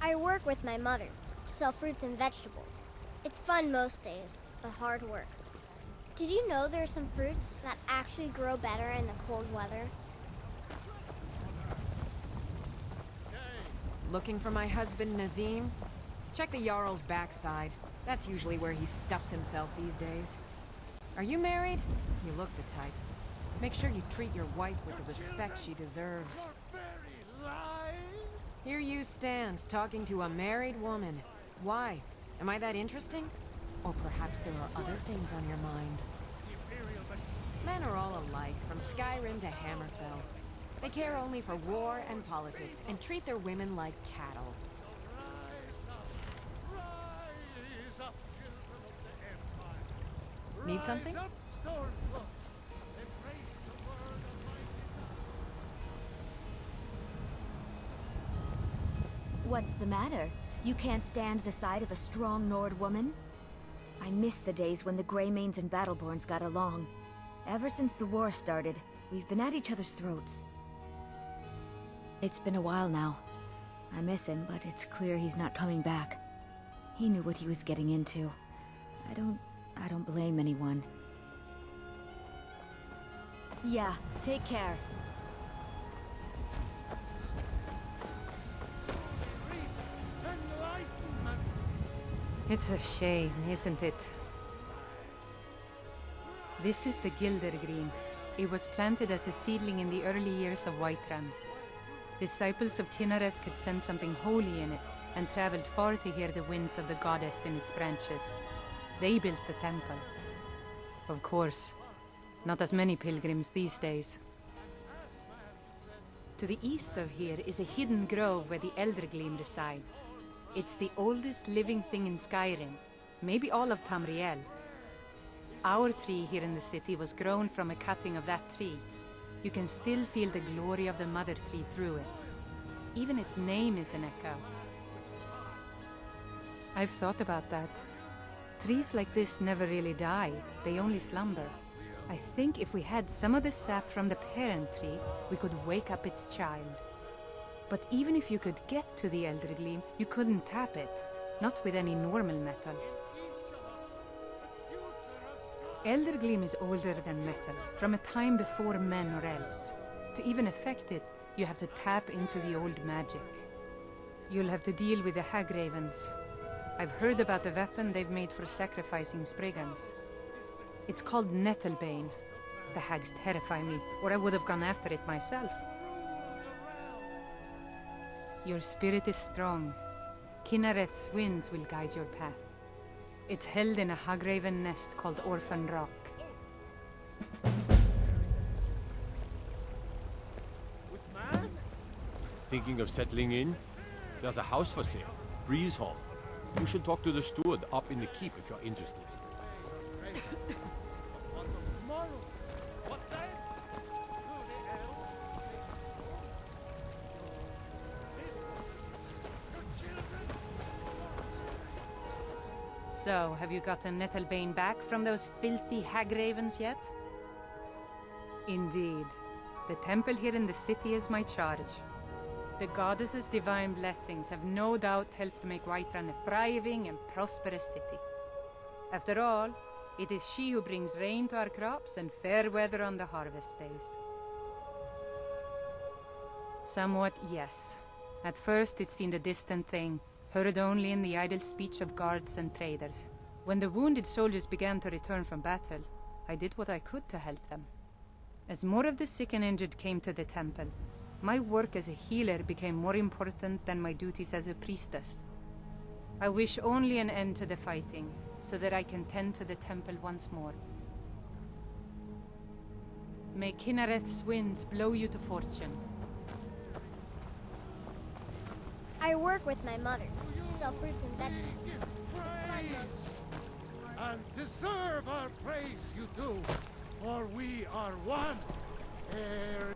I work with my mother to sell fruits and vegetables. It's fun most days, but hard work. Did you know there are some fruits that actually grow better in the cold weather? Looking for my husband, Nazim? Check the Jarl's backside. That's usually where he stuffs himself these days. Are you married? You look the type. Make sure you treat your wife with the respect she deserves. Here you stand, talking to a married woman. Why? Am I that interesting? Or perhaps there are other things on your mind? Men are all alike, from Skyrim to Hammerfell. They care only for war and politics, and treat their women like cattle. Need something? What's the matter? You can't stand the sight of a strong Nord woman? I miss the days when the Greymanes and Battleborns got along. Ever since the war started, we've been at each other's throats. It's been a while now. I miss him, but it's clear he's not coming back. He knew what he was getting into. I don't blame anyone. Yeah, take care. It's a shame, isn't it? This is the Gildergreen. It was planted as a seedling in the early years of Whiterun. Disciples of Kynareth could sense something holy in it, and traveled far to hear the winds of the goddess in its branches. They built the temple. Of course, not as many pilgrims these days. To the east of here is a hidden grove where the Eldergleam resides. It's the oldest living thing in Skyrim, maybe all of Tamriel. Our tree here in the city was grown from a cutting of that tree. You can still feel the glory of the mother tree through it. Even its name is an echo. I've thought about that. Trees like this never really die, they only slumber. I think if we had some of the sap from the parent tree, we could wake up its child. But even if you could get to the Eldergleam, you couldn't tap it. Not with any normal metal. Eldergleam is older than metal, from a time before men or elves. To even affect it, you have to tap into the old magic. You'll have to deal with the Hagravens. I've heard about the weapon they've made for sacrificing Spriggans. It's called Nettlebane. The hags terrify me, or I would have gone after it myself. Your spirit is strong. Kynareth's winds will guide your path. It's held in a Hagraven nest called Orphan Rock. Thinking of settling in? There's a house for sale, Breeze Hall. You should talk to the steward up in the keep if you're interested. So, have you gotten Nettlebane back from those filthy Hagravens yet? Indeed. The temple here in the city is my charge. The goddess's divine blessings have no doubt helped make Whiterun a thriving and prosperous city. After all, it is she who brings rain to our crops and fair weather on the harvest days. Somewhat, yes. At first it seemed a distant thing, heard only in the idle speech of guards and traders. When the wounded soldiers began to return from battle, I did what I could to help them. As more of the sick and injured came to the temple, my work as a healer became more important than my duties as a priestess. I wish only an end to the fighting, so that I can tend to the temple once more. May Kynareth's winds blow you to fortune. I work with my mother to sell fruits and vegetables. It's fun most. And deserve our praise you do, for we are one. Ere